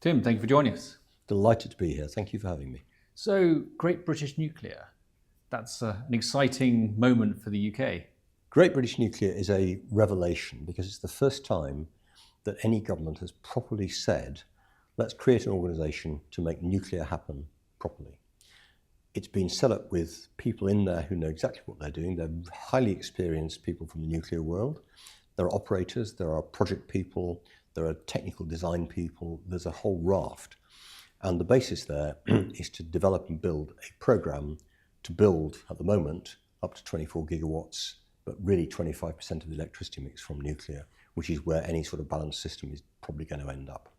Tim, thank you for joining us. Delighted to be here. Thank you for having me. So, Great British Nuclear, that's an exciting moment for the UK. Great British Nuclear is a revelation because it's the first time that any government has properly said, let's create an organisation to make nuclear happen properly. It's been set up with people in there who know exactly what they're doing. They're highly experienced people from the nuclear world. There are operators, there are project people, there are technical design people, there's a whole raft. And the basis there is to develop and build a programme to build, at the moment, up to 24 gigawatts, but really 25% of the electricity mix from nuclear, which is where any sort of balanced system is probably going to end up.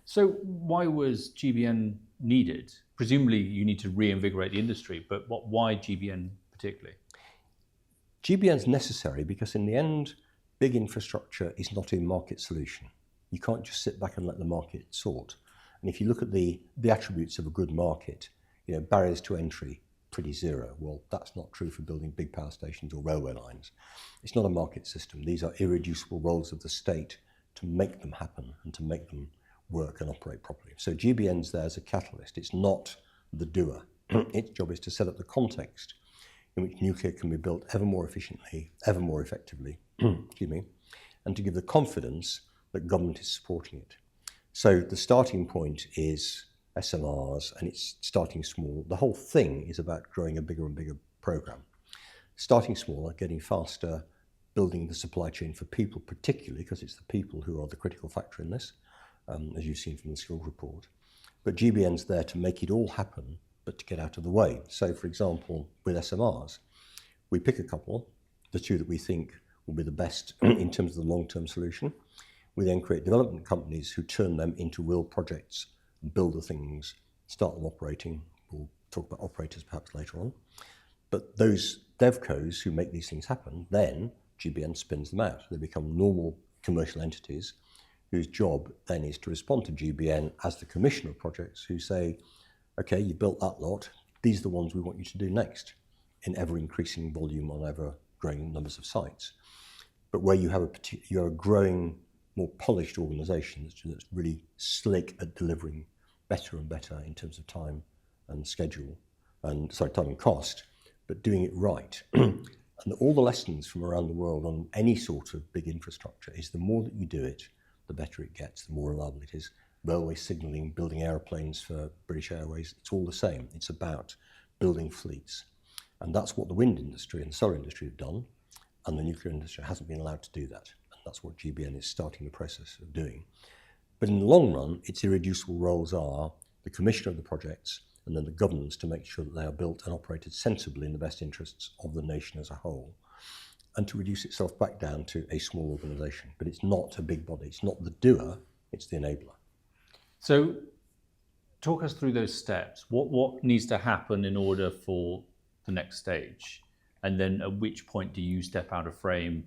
So why was GBN needed? Presumably you need to reinvigorate the industry, but why GBN particularly? GBN's necessary because in the end, big infrastructure is not a market solution. You can't just sit back and let the market sort. And if you look at the attributes of a good market, barriers to entry, pretty zero. Well, that's not true for building big power stations or railway lines. It's not a market system. These are irreducible roles of the state to make them happen and to make them work and operate properly. So GBN's there as a catalyst. It's not the doer. Its job is to set up the context in which nuclear can be built ever more efficiently, ever more effectively, excuse me, and to give the confidence that government is supporting it. So the starting point is SMRs, and it's starting small. The whole thing is about growing a bigger and bigger program. Starting smaller, getting faster, building the supply chain for people particularly, because it's the people who are the critical factor in this, as you've seen from the skills report. But GBN's there to make it all happen, but to get out of the way. So for example, with SMRs, we pick a couple, the two that we think will be the best in terms of the long-term solution. We then create development companies who turn them into real projects, build the things, start them operating. We'll talk about operators perhaps later on. But those devcos who make these things happen, then GBN spins them out. They become normal commercial entities whose job then is to respond to GBN as the commissioner of projects who say, okay, you built that lot, these are the ones we want you to do next in ever increasing volume on ever growing numbers of sites. But where you have a growing, more polished organisation that's really slick at delivering better and better in terms of time and schedule, time and cost, but doing it right. And all the lessons from around the world on any sort of big infrastructure is the more that you do it, the better it gets, the more reliable it is. Railway signalling, building aeroplanes for British Airways, it's all the same. It's about building fleets. And that's what the wind industry and the solar industry have done, and the nuclear industry hasn't been allowed to do that. That's what GBN is starting the process of doing. But in the long run, its irreducible roles are the commissioner of the projects and then the governance to make sure that they are built and operated sensibly in the best interests of the nation as a whole, and to reduce itself back down to a small organisation. But it's not a big body. It's not the doer, it's the enabler. So talk us through those steps. What needs to happen in order for the next stage? And then at which point do you step out of frame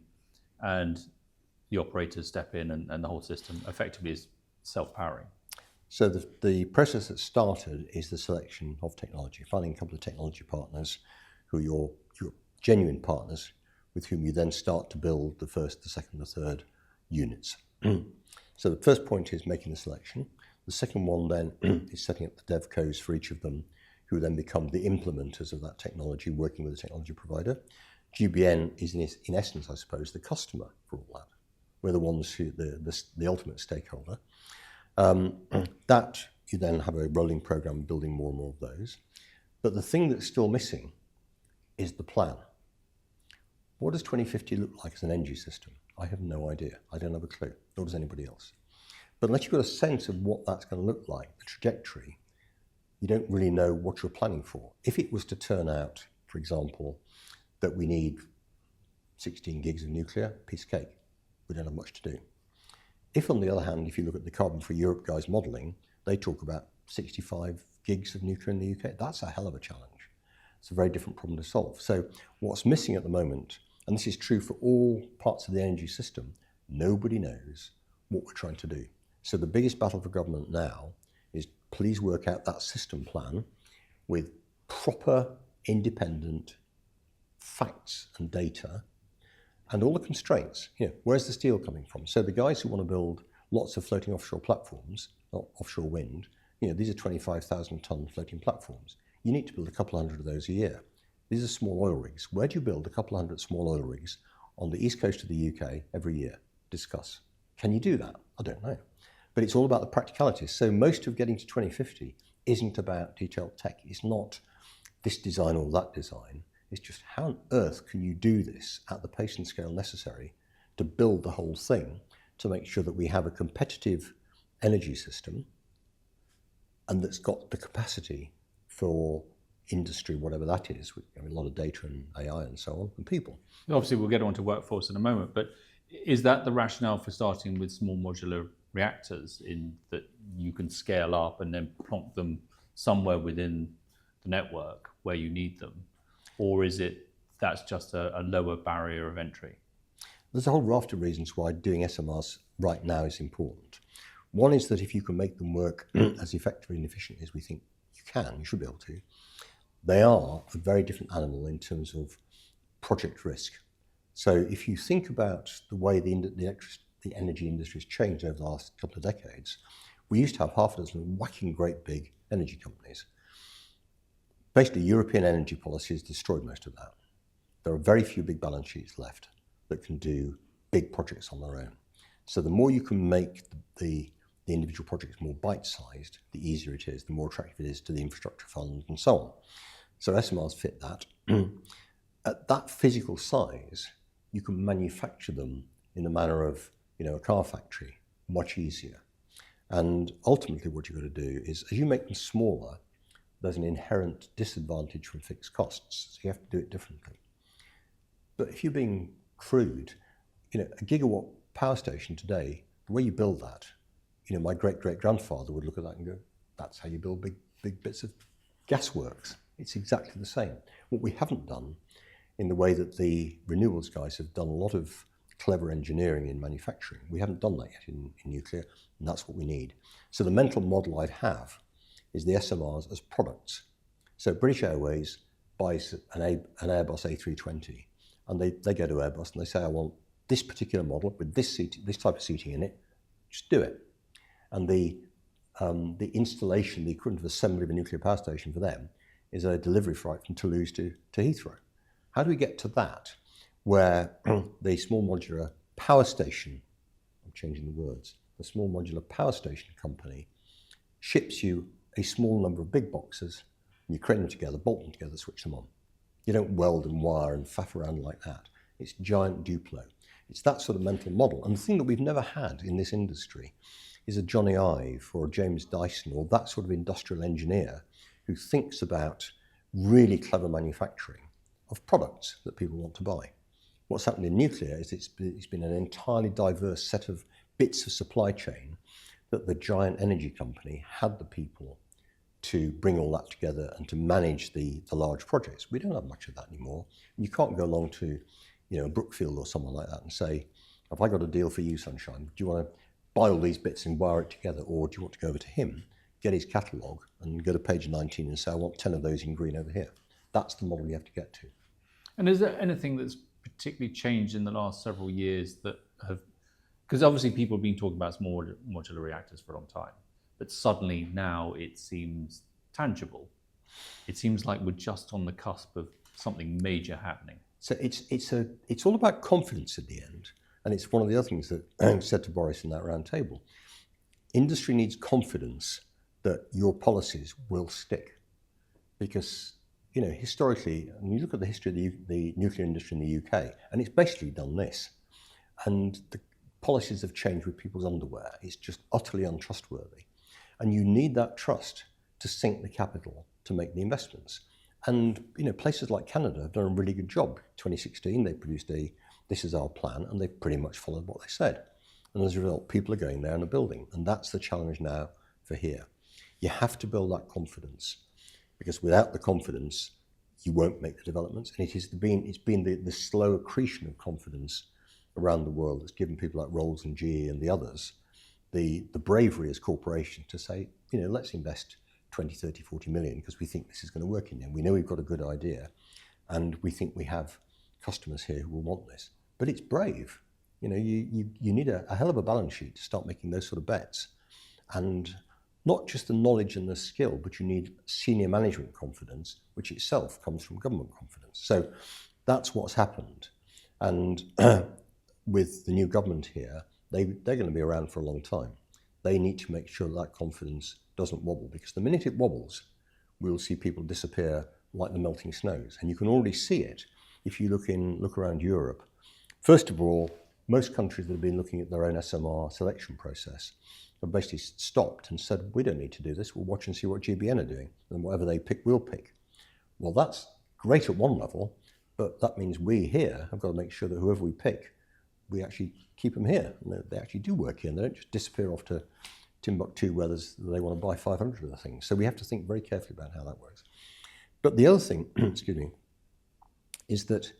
and the operators step in and the whole system effectively is self-powering? So the process that started is the selection of technology, finding a couple of technology partners who are your genuine partners with whom you then start to build the first, the second, the third units. So the first point is making the selection. The second one then is setting up the devcos for each of them, who then become the implementers of that technology, working with the technology provider. GBN is in essence, I suppose, the customer for all that. We're the ones who, the ultimate stakeholder. That you then have a rolling program building more and more of those. But the thing that's still missing is the plan. What does 2050 look like as an energy system? I have no idea. I don't have a clue, nor does anybody else. But unless you've got a sense of what that's going to look like, the trajectory, you don't really know what you're planning for. If it was to turn out, for example, that we need 16 gigs of nuclear, piece of cake. We don't have much to do. If, on the other hand, if you look at the Carbon Free Europe guys modelling, they talk about 65 gigs of nuclear in the UK. That's a hell of a challenge. It's a very different problem to solve. So what's missing at the moment, and this is true for all parts of the energy system, nobody knows what we're trying to do. So the biggest battle for government now is please work out that system plan with proper, independent facts and data and all the constraints. Where's the steel coming from? So the guys who want to build lots of floating offshore platforms not offshore wind. These are 25,000-ton floating platforms. You need to build a couple hundred of those a year. These are small oil rigs. Where do you build a couple hundred small oil rigs on the east coast of the UK every year? Discuss. Can you do that? I don't know. But it's all about the practicalities. So most of getting to 2050 isn't about detailed tech. It's not this design or that design. It's just how on earth can you do this at the pace and scale necessary to build the whole thing to make sure that we have a competitive energy system and that's got the capacity for industry, whatever that is, with a lot of data and AI and so on, and people. Obviously, we'll get on to workforce in a moment, but is that the rationale for starting with small modular reactors, in that you can scale up and then plonk them somewhere within the network where you need them? Or is it that's just a lower barrier of entry? There's a whole raft of reasons why doing SMRs right now is important. One is that if you can make them work as effectively and efficiently as we think you should be able to, they are a very different animal in terms of project risk. So if you think about the way the energy industry has changed over the last couple of decades, we used to have half a dozen whacking great big energy companies. Basically, European energy policy has destroyed most of that. There are very few big balance sheets left that can do big projects on their own. So the more you can make the individual projects more bite-sized, the easier it is, the more attractive it is to the infrastructure fund and so on. So SMRs fit that. At that physical size, you can manufacture them in the manner of a car factory, much easier. And ultimately what you've got to do is, as you make them smaller, there's an inherent disadvantage from fixed costs, so you have to do it differently. But if you're being crude, a gigawatt power station today, the way you build that, my great-great-grandfather would look at that and go, that's how you build big bits of gasworks. It's exactly the same. What we haven't done, in the way that the renewables guys have done a lot of clever engineering in manufacturing, we haven't done that yet in nuclear, and that's what we need. So the mental model I'd have is the SMRs as products. So British Airways buys an Airbus A320, and they go to Airbus and they say, I want this particular model with this type of seating in it, just do it. And the installation, the equivalent of assembly of a nuclear power station for them, is a delivery flight from Toulouse to Heathrow. How do we get to that, where the small modular power station, I'm changing the words, the small modular power station company ships you a small number of big boxes, and you crane them together, bolt them together, switch them on. You don't weld and wire and faff around like that. It's giant Duplo. It's that sort of mental model. And the thing that we've never had in this industry is a Johnny Ive or a James Dyson or that sort of industrial engineer who thinks about really clever manufacturing of products that people want to buy. What's happened in nuclear is it's been an entirely diverse set of bits of supply chain that the giant energy company had the people to bring all that together and to manage the large projects. We don't have much of that anymore. You can't go along to Brookfield or someone like that and say, have I got a deal for you, Sunshine? Do you want to buy all these bits and wire it together, or do you want to go over to him, get his catalogue and go to page 19 and say, I want 10 of those in green over here? That's the model you have to get to. And is there anything that's particularly changed in the last several years that have, because obviously people have been talking about small modular reactors for a long time, but suddenly now it seems tangible. It seems like we're just on the cusp of something major happening. So it's all about confidence at the end. And it's one of the other things that I said to Boris in that round table. Industry needs confidence that your policies will stick. Because, historically, and you look at the history of the nuclear industry in the UK, and it's basically done this. And the policies have changed with people's underwear. It's just utterly untrustworthy. And you need that trust to sink the capital to make the investments. And, places like Canada have done a really good job. 2016, they produced this is our plan, and they pretty much followed what they said. And as a result, people are going there and are building. And that's the challenge now for here. You have to build that confidence, because without the confidence, you won't make the developments. And it's been the slow accretion of confidence around the world that's given people like Rolls and GE and the others the bravery as corporations to say, let's invest 20, 30, 40 million because we think this is going to work in the end. We know we've got a good idea, and we think we have customers here who will want this. But it's brave. You need a hell of a balance sheet to start making those sort of bets. and not just the knowledge and the skill, but you need senior management confidence, which itself comes from government confidence. So that's what's happened. And with the new government here, they're going to be around for a long time. They need to make sure that confidence doesn't wobble, because the minute it wobbles, we'll see people disappear like the melting snows. And you can already see it if you look around Europe. First of all, most countries that have been looking at their own SMR selection process have basically stopped and said, we don't need to do this, we'll watch and see what GBN are doing, and whatever they pick, we'll pick. Well, that's great at one level, but that means we here have got to make sure that whoever we pick, we actually keep them here. And they actually do work here, and they don't just disappear off to Timbuktu where they want to buy 500 of the things. So we have to think very carefully about how that works. But the other thing, excuse me, is that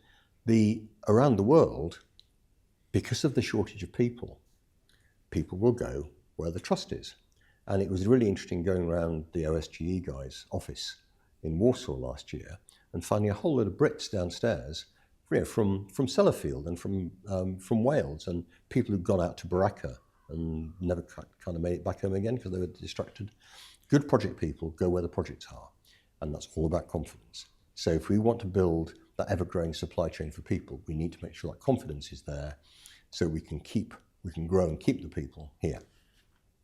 around the world, because of the shortage of people will go where the trust is. And it was really interesting going around the OSGE guys' office in Warsaw last year and finding a whole load of Brits downstairs, from Sellafield and from Wales, and people who'd gone out to Baraka and never kind of made it back home again because they were distracted. Good project people go where the projects are, and that's all about confidence. So if we want to build that ever-growing supply chain for people, we need to make sure that confidence is there so we can grow and keep the people here.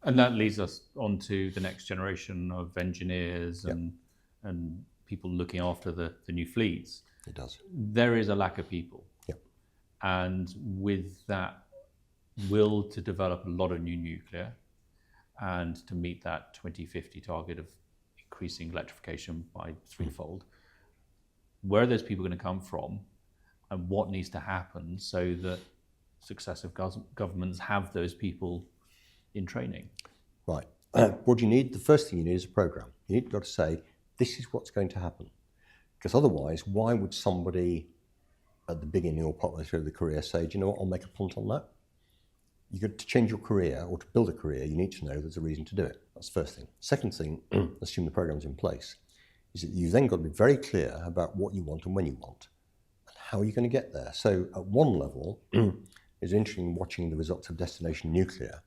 And that leads us on to the next generation of engineers and people looking after the new fleets. It does. There is a lack of people. Yep. And with that will to develop a lot of new nuclear and to meet that 2050 target of increasing electrification by threefold, where are those people going to come from, and what needs to happen so that successive governments have those people in training? Right. What do you need? The first thing you need is a program. You need to be able to say, this is what's going to happen. Because otherwise, why would somebody at the beginning or partway through the career say, do you know what, I'll make a punt on that? You got to change your career or to build a career, you need to know there's a reason to do it. That's the first thing. Second thing, assume the program's in place, is that you've then got to be very clear about what you want and when you want, and how are you going to get there. So at one level, it's interesting watching the results of Destination Nuclear.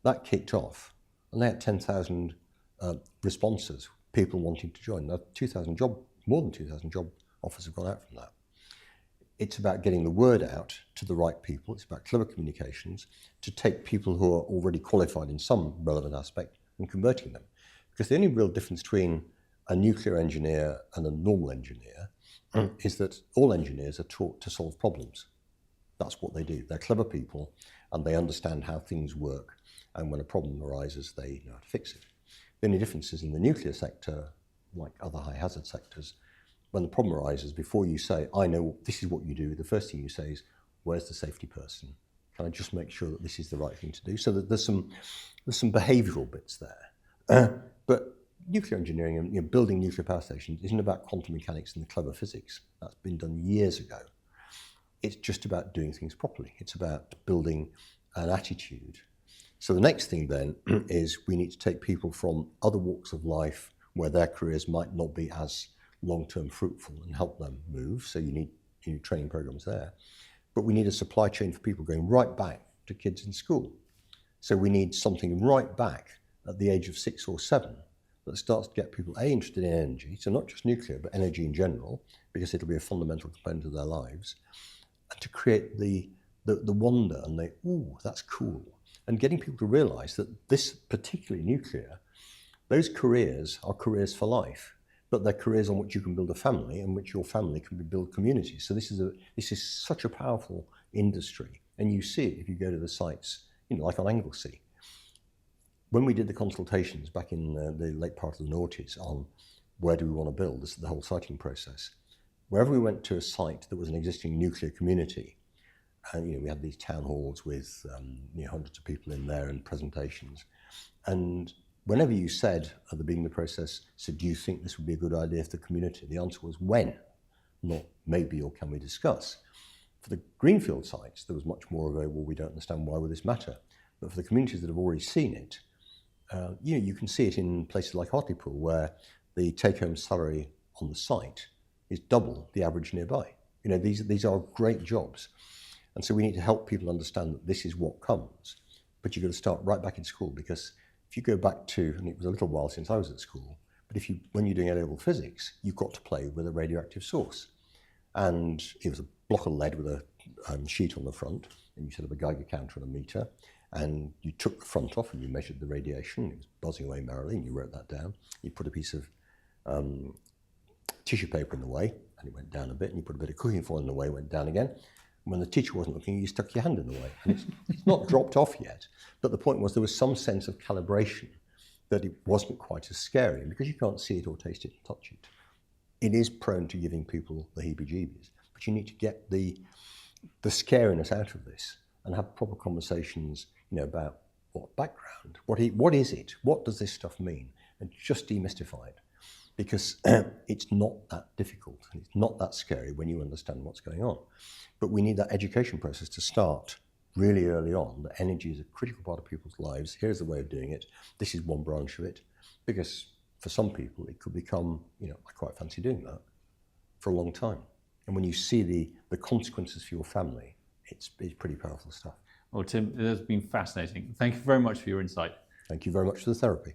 That kicked off, and they had 10,000 responses, people wanting to join. Now, more than 2,000 job offers have gone out from that. It's about getting the word out to the right people. It's about clever communications to take people who are already qualified in some relevant aspect and converting them. Because the only real difference between a nuclear engineer and a normal engineer is that all engineers are taught to solve problems. That's what they do. They're clever people and they understand how things work. And when a problem arises, they know how to fix it. The only difference is in the nuclear sector, like other high hazard sectors, when the problem arises, before you say, I know this is what you do, the first thing you say is, where's the safety person? Can I just make sure that this is the right thing to do? So that there's some behavioural bits there. But nuclear engineering and building nuclear power stations isn't about quantum mechanics and the clever physics. That's been done years ago. It's just about doing things properly. It's about building an attitude. So the next thing then is we need to take people from other walks of life where their careers might not be as long-term fruitful and help them move. So you need training programs there. But we need a supply chain for people going right back to kids in school. So we need something right back at the age of 6 or 7 that starts to get people interested in energy, so not just nuclear, but energy in general, because it'll be a fundamental component of their lives, and to create the wonder and the, ooh, that's cool. And getting people to realise that this, particularly nuclear, those careers are careers for life, but they're careers on which you can build a family and which your family can build communities. So this is such a powerful industry. And you see it if you go to the sites, like on Anglesey. When we did the consultations back in the late part of the noughties on where do we want to build, this is the whole siting process. Wherever we went to a site that was an existing nuclear community, and we had these town halls with hundreds of people in there and presentations. And whenever you said at the beginning of the process, so do you think this would be a good idea for the community? The answer was when, not maybe or can we discuss. For the greenfield sites, there was much more of a, well, we don't understand why would this matter. But for the communities that have already seen it, you can see it in places like Hartlepool, where the take-home salary on the site is double the average nearby. These are great jobs. And so we need to help people understand that this is what comes. But you've got to start right back in school, because if you go back to, and it was a little while since I was at school, but when you're doing A-level physics, you've got to play with a radioactive source. And it was a block of lead with a sheet on the front, and you set up a Geiger counter and a meter, and you took the front off and you measured the radiation. It was buzzing away merrily, and you wrote that down. You put a piece of tissue paper in the way, and it went down a bit, and you put a bit of cooking foil in the way, it went down again. When the teacher wasn't looking, you stuck your hand in the way. And it's not dropped off yet, but the point was there was some sense of calibration that it wasn't quite as scary. And because you can't see it or taste it or touch it, it is prone to giving people the heebie-jeebies. But you need to get the scariness out of this and have proper conversations, about what background, what is it, what does this stuff mean, and just demystify it. Because it's not that difficult and it's not that scary when you understand what's going on. But we need that education process to start really early on, that energy is a critical part of people's lives. Here's the way of doing it. This is one branch of it. Because for some people, it could become, I quite fancy doing that for a long time. And when you see the consequences for your family, it's pretty powerful stuff. Well, Tim, it has been fascinating. Thank you very much for your insight. Thank you very much for the therapy.